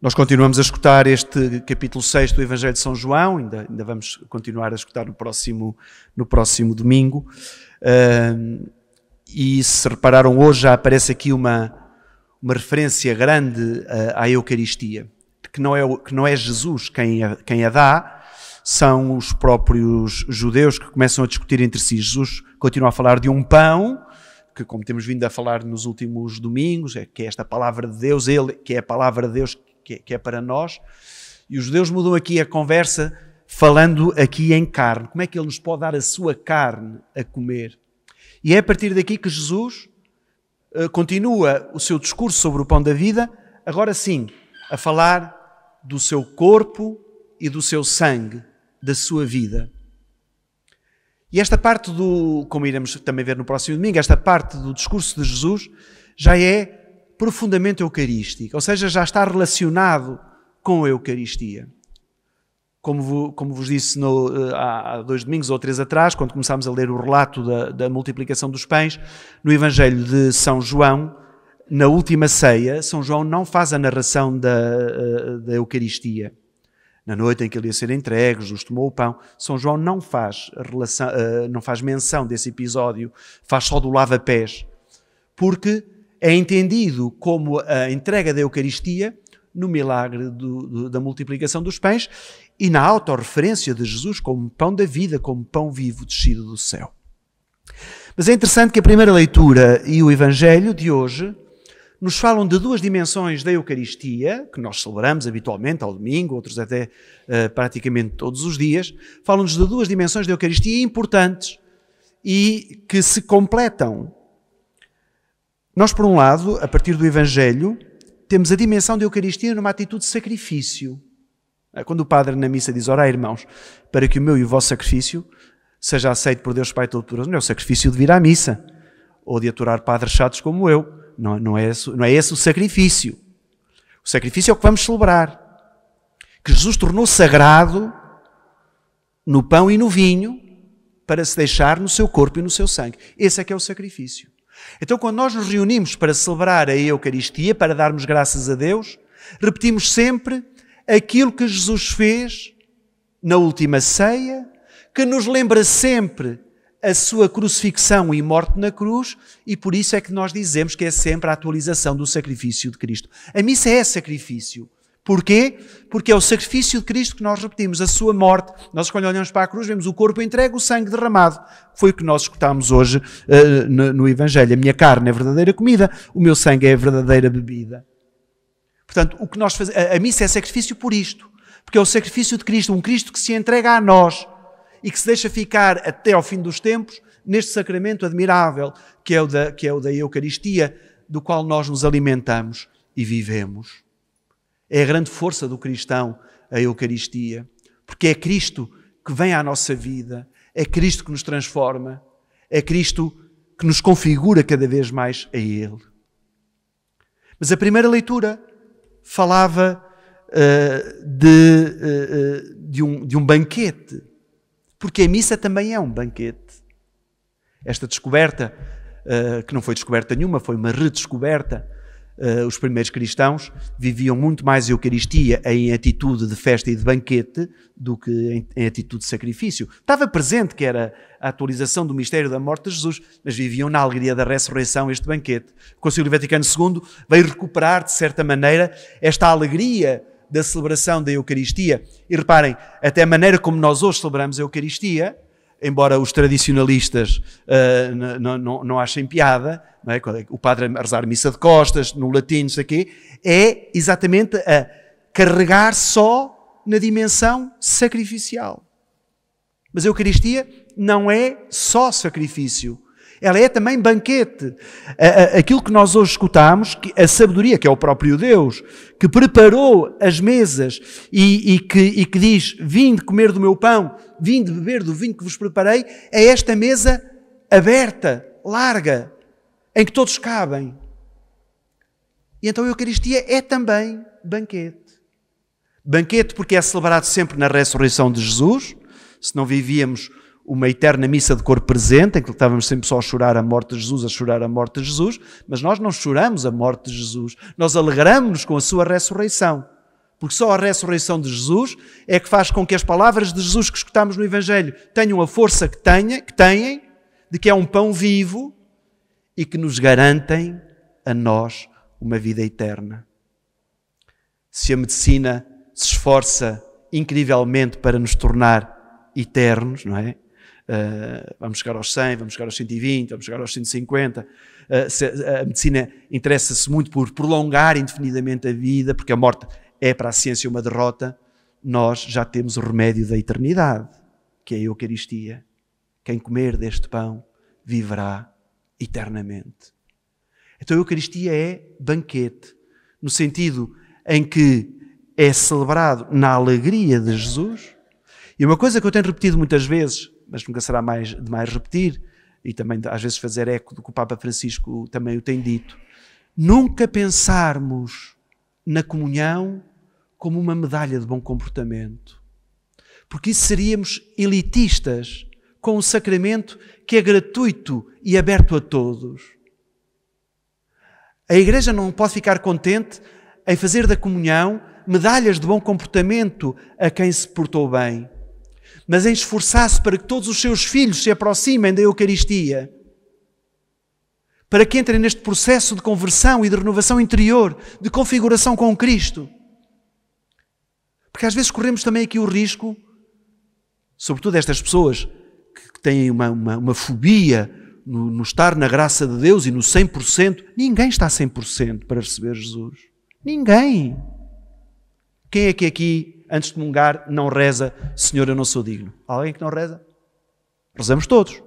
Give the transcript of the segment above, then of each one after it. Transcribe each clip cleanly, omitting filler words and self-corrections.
Nós continuamos a escutar este capítulo 6 do Evangelho de São João, ainda vamos continuar a escutar no próximo domingo. E se repararam, hoje já aparece aqui uma referência grande à Eucaristia, que não é Jesus quem a dá, são os próprios judeus que começam a discutir entre si. Jesus continua a falar de um pão, que como temos vindo a falar nos últimos domingos, que é esta palavra de Deus, ele que é a palavra de Deus que é para nós, e os judeus mudam aqui a conversa falando aqui em carne. Como é que ele nos pode dar a sua carne a comer? E é a partir daqui que Jesus continua o seu discurso sobre o pão da vida, agora sim, a falar do seu corpo e do seu sangue, da sua vida. E esta parte como iremos também ver no próximo domingo, esta parte do discurso de Jesus já é profundamente eucarística, ou seja, já está relacionado com a Eucaristia. Como vos disse há 2 domingos ou 3 atrás, quando começámos a ler o relato da multiplicação dos pães, no Evangelho de São João, na última ceia, São João não faz a narração da Eucaristia. Na noite em que ele ia ser entregue, Jesus tomou o pão, São João não faz menção desse episódio, faz só do lava-pés, porque é entendido como a entrega da Eucaristia no milagre da multiplicação dos pães e na autorreferência de Jesus como pão da vida, como pão vivo descido do céu. Mas é interessante que a primeira leitura e o Evangelho de hoje nos falam de 2 dimensões da Eucaristia, que nós celebramos habitualmente ao domingo, outros até praticamente todos os dias, falam-nos de 2 dimensões da Eucaristia importantes e que se completam. Nós, por um lado, a partir do Evangelho, temos a dimensão da Eucaristia numa atitude de sacrifício. Quando o Padre na missa diz: orai, irmãos, para que o meu e o vosso sacrifício seja aceito por Deus Pai Todo-Poderoso, não é o sacrifício de vir à missa, ou de aturar padres chatos como eu. Não é esse o sacrifício. O sacrifício é o que vamos celebrar. Que Jesus tornou sagrado no pão e no vinho para se deixar no seu corpo e no seu sangue. Esse é que é o sacrifício. Então, quando nós nos reunimos para celebrar a Eucaristia, para darmos graças a Deus, repetimos sempre aquilo que Jesus fez na última ceia, que nos lembra sempre a sua crucifixão e morte na cruz, e por isso é que nós dizemos que é sempre a atualização do sacrifício de Cristo. A missa é sacrifício. Porquê? Porque é o sacrifício de Cristo que nós repetimos, a sua morte. Nós, quando olhamos para a cruz, vemos o corpo entregue, o sangue derramado. Foi o que nós escutámos hoje no Evangelho. A minha carne é a verdadeira comida, o meu sangue é a verdadeira bebida. Portanto, o que nós fazemos, a missa é sacrifício por isto. Porque é o sacrifício de Cristo, um Cristo que se entrega a nós e que se deixa ficar até ao fim dos tempos neste sacramento admirável que é o da Eucaristia, do qual nós nos alimentamos e vivemos. É a grande força do cristão, a Eucaristia, porque é Cristo que vem à nossa vida, é Cristo que nos transforma, é Cristo que nos configura cada vez mais a Ele. Mas a primeira leitura falava de um banquete, porque a missa também é um banquete. Esta descoberta, que não foi descoberta nenhuma, foi uma redescoberta. Os primeiros cristãos viviam muito mais a Eucaristia em atitude de festa e de banquete do que em atitude de sacrifício. Estava presente que era a atualização do mistério da morte de Jesus, mas viviam na alegria da ressurreição este banquete. O Concílio Vaticano II veio recuperar, de certa maneira, esta alegria da celebração da Eucaristia. E reparem, até a maneira como nós hoje celebramos a Eucaristia, embora os tradicionalistas não achem piada, não é? O padre a rezar missa de costas, no latim, não sei o quê, é exatamente a carregar só na dimensão sacrificial. Mas a Eucaristia não é só sacrifício. Ela é também banquete. Aquilo que nós hoje escutamos, a sabedoria, que é o próprio Deus, que preparou as mesas e que diz: vinde comer do meu pão, vinde beber do vinho que vos preparei, é esta mesa aberta, larga, em que todos cabem. E então a Eucaristia é também banquete. Banquete porque é celebrado sempre na ressurreição de Jesus, se não vivíamos uma eterna missa de corpo presente, em que estávamos sempre só a chorar a morte de Jesus, a chorar a morte de Jesus, mas nós não choramos a morte de Jesus, nós alegramos-nos com a sua ressurreição. Porque só a ressurreição de Jesus é que faz com que as palavras de Jesus que escutamos no Evangelho tenham a força que têm, de que é um pão vivo e que nos garantem a nós uma vida eterna. Se a medicina se esforça incrivelmente para nos tornar eternos, não é? Vamos chegar aos 100, vamos chegar aos 120, vamos chegar aos 150. A medicina interessa-se muito por prolongar indefinidamente a vida, porque a morte é para a ciência uma derrota. Nós já temos o remédio da eternidade, que é a Eucaristia. Quem comer deste pão viverá eternamente. Então a Eucaristia é banquete, no sentido em que é celebrado na alegria de Jesus. E uma coisa que eu tenho repetido muitas vezes, mas nunca será demais repetir, e também às vezes fazer eco do que o Papa Francisco também o tem dito, nunca pensarmos na comunhão como uma medalha de bom comportamento. Porque isso seríamos elitistas com um sacramento que é gratuito e aberto a todos. A Igreja não pode ficar contente em fazer da comunhão medalhas de bom comportamento a quem se portou bem, mas em esforçar-se para que todos os seus filhos se aproximem da Eucaristia, para que entrem neste processo de conversão e de renovação interior, de configuração com Cristo. Porque às vezes corremos também aqui o risco, sobretudo estas pessoas que têm uma fobia no estar na graça de Deus e no 100%. Ninguém está 100% para receber Jesus. Ninguém. Quem é que aqui, antes de comungar, não reza, Senhor, eu não sou digno? Alguém que não reza? Rezamos todos.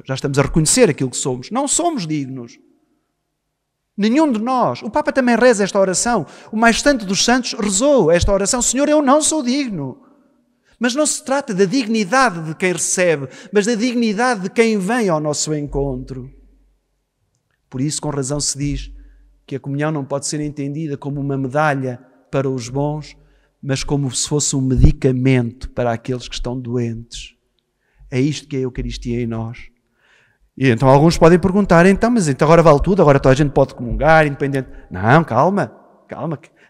Já estamos a reconhecer aquilo que somos. Não somos dignos. Nenhum de nós. O Papa também reza esta oração. O mais santo dos santos rezou esta oração. Senhor, eu não sou digno. Mas não se trata da dignidade de quem recebe, mas da dignidade de quem vem ao nosso encontro. Por isso, com razão, se diz que a comunhão não pode ser entendida como uma medalha para os bons, mas como se fosse um medicamento para aqueles que estão doentes. É isto que é a Eucaristia em nós. E então alguns podem perguntar, mas agora vale tudo, agora toda a gente pode comungar, independente. Não, calma.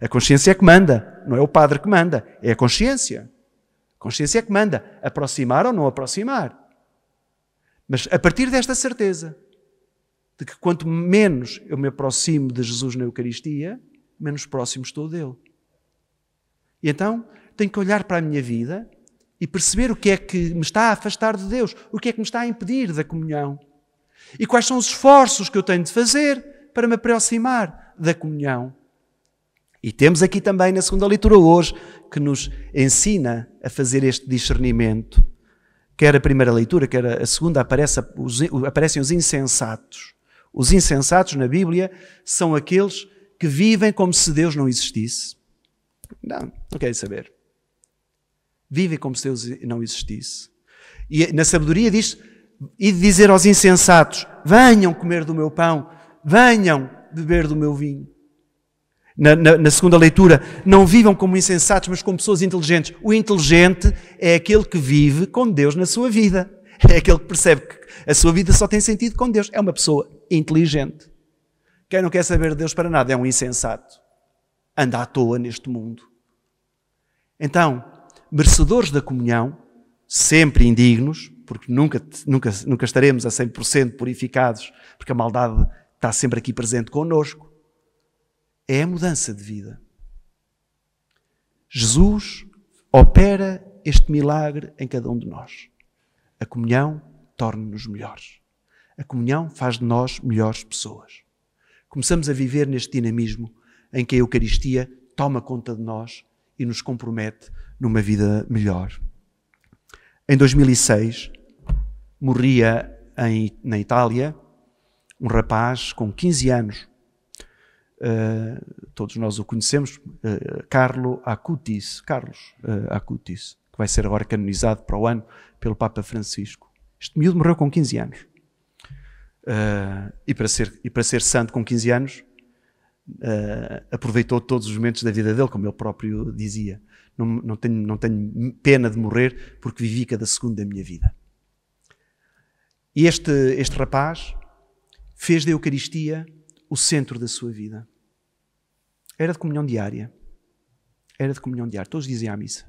A consciência é que manda, não é o padre que manda, é a consciência. A consciência é que manda, aproximar ou não aproximar. Mas a partir desta certeza, de que quanto menos eu me aproximo de Jesus na Eucaristia, menos próximo estou dele. E então tenho que olhar para a minha vida e perceber o que é que me está a afastar de Deus, o que é que me está a impedir da comunhão. E quais são os esforços que eu tenho de fazer para me aproximar da comunhão. E temos aqui também na segunda leitura hoje que nos ensina a fazer este discernimento. Quer a primeira leitura, quer a segunda, aparecem os insensatos. Os insensatos na Bíblia são aqueles que vivem como se Deus não existisse. Não querem saber. Vivem como se Deus não existisse. E na sabedoria diz, e de dizer aos insensatos, venham comer do meu pão, venham beber do meu vinho. Na segunda leitura, não vivam como insensatos, mas como pessoas inteligentes. O inteligente é aquele que vive com Deus na sua vida. É aquele que percebe que a sua vida só tem sentido com Deus. É uma pessoa inteligente. Quem não quer saber de Deus para nada é um insensato. Anda à toa neste mundo. Então, merecedores da comunhão, sempre indignos, porque nunca estaremos a 100% purificados, porque a maldade está sempre aqui presente connosco. É a mudança de vida. Jesus opera este milagre em cada um de nós. A comunhão torna-nos melhores. A comunhão faz de nós melhores pessoas. Começamos a viver neste dinamismo em que a Eucaristia toma conta de nós e nos compromete numa vida melhor. Em 2006, morria na Itália um rapaz com 15 anos. Todos nós o conhecemos, Carlos Acutis, que vai ser agora canonizado para o ano pelo Papa Francisco. Este miúdo morreu com 15 anos. E para ser santo com 15 anos, aproveitou todos os momentos da vida dele, como ele próprio dizia. Não tenho pena de morrer, porque vivi cada segundo da minha vida. E este rapaz fez da Eucaristia o centro da sua vida. Era de comunhão diária. era de comunhão diária. Todos diziam à missa.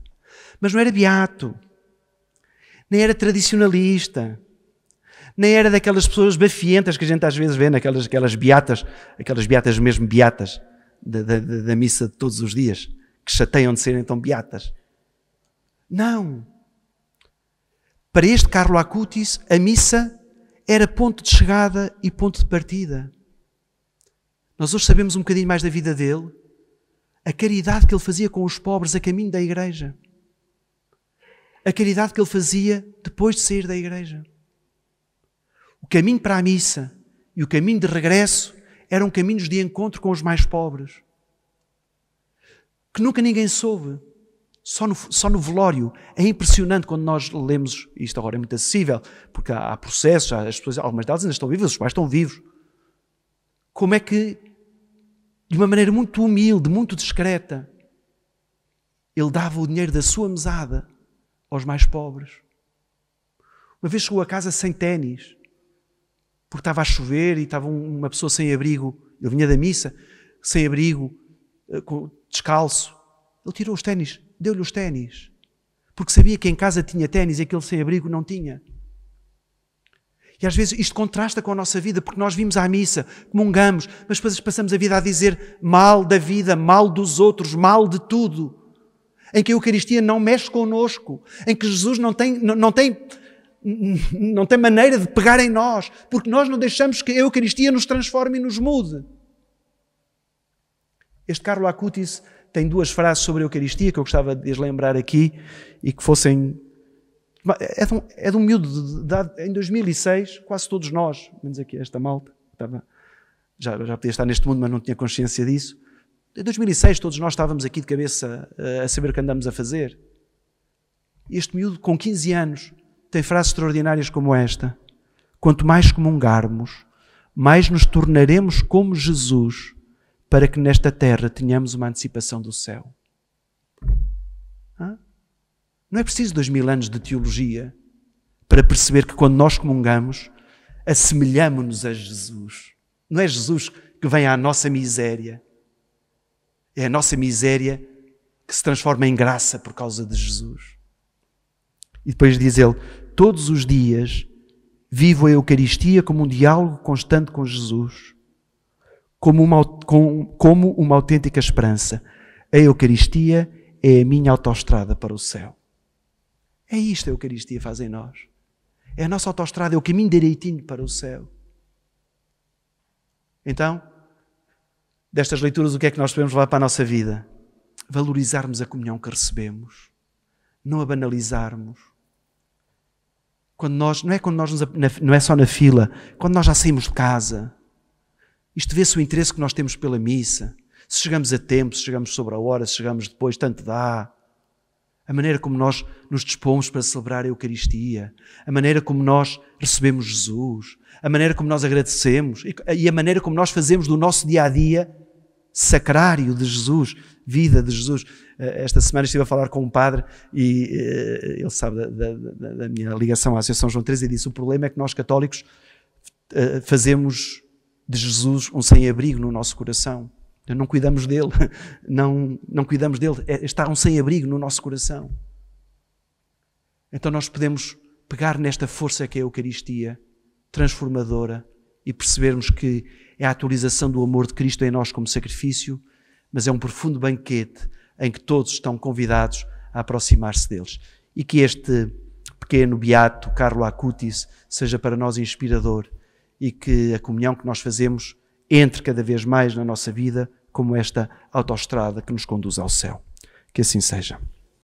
Mas não era beato, nem era tradicionalista, nem era daquelas pessoas bafientas que a gente às vezes vê, aquelas beatas mesmo beatas da missa de todos os dias, que chateiam de serem tão beatas. Não. Para este Carlo Acutis, a missa era ponto de chegada e ponto de partida. Nós hoje sabemos um bocadinho mais da vida dele, a caridade que ele fazia com os pobres a caminho da igreja. A caridade que ele fazia depois de sair da igreja. O caminho para a missa e o caminho de regresso eram caminhos de encontro com os mais pobres. Que nunca ninguém soube. Só no velório. É impressionante quando nós lemos, isto agora é muito acessível, porque há processos, as pessoas, algumas delas ainda estão vivas, os pais estão vivos. Como é que, de uma maneira muito humilde, muito discreta, ele dava o dinheiro da sua mesada aos mais pobres. Uma vez chegou a casa sem ténis, porque estava a chover e estava uma pessoa sem abrigo. Ele vinha da missa, sem abrigo, descalço. Ele tirou os ténis, deu-lhe os ténis, porque sabia que em casa tinha ténis e aquele sem abrigo não tinha. E às vezes isto contrasta com a nossa vida, porque nós vimos à missa, comungamos, mas depois passamos a vida a dizer mal da vida, mal dos outros, mal de tudo. Em que a Eucaristia não mexe connosco, em que Jesus não tem maneira de pegar em nós, porque nós não deixamos que a Eucaristia nos transforme e nos mude. Este Carlo Acutis tem duas frases sobre a Eucaristia que eu gostava de as lembrar aqui e que fossem... É de um miúdo em 2006, quase todos nós, menos aqui esta malta, já podia estar neste mundo, mas não tinha consciência disso. Em 2006 todos nós estávamos aqui de cabeça a saber o que andamos a fazer. Este miúdo com 15 anos tem frases extraordinárias como esta: quanto mais comungarmos, mais nos tornaremos como Jesus, para que nesta terra tenhamos uma antecipação do céu. Não é preciso 2000 anos de teologia para perceber que quando nós comungamos, assemelhamo-nos a Jesus. Não é Jesus que vem à nossa miséria. É a nossa miséria que se transforma em graça por causa de Jesus. E depois diz ele: todos os dias vivo a Eucaristia como um diálogo constante com Jesus, como uma autêntica esperança. A Eucaristia é a minha autoestrada para o céu. É isto que a Eucaristia faz em nós. É a nossa autoestrada, é o caminho direitinho para o céu. Então, destas leituras, o que é que nós podemos levar para a nossa vida? Valorizarmos a comunhão que recebemos. Não a banalizarmos. Não é só na fila, quando nós já saímos de casa. Isto vê-se o interesse que nós temos pela missa. Se chegamos a tempo, se chegamos sobre a hora, se chegamos depois, tanto dá. A maneira como nós nos dispomos para celebrar a Eucaristia. A maneira como nós recebemos Jesus. A maneira como nós agradecemos. E a maneira como nós fazemos do nosso dia-a-dia sacrário de Jesus, vida de Jesus. Esta semana estive a falar com um padre e ele sabe da minha ligação à Associação João XIII e disse: o problema é que nós católicos fazemos de Jesus um sem-abrigo no nosso coração. Não cuidamos dele, não cuidamos dele, está um sem-abrigo no nosso coração. Então nós podemos pegar nesta força que é a Eucaristia, transformadora, e percebermos que é a atualização do amor de Cristo em nós como sacrifício, mas é um profundo banquete em que todos estão convidados a aproximar-se deles. E que este pequeno beato Carlo Acutis seja para nós inspirador e que a comunhão que nós fazemos entre cada vez mais na nossa vida como esta autoestrada que nos conduz ao céu. Que assim seja.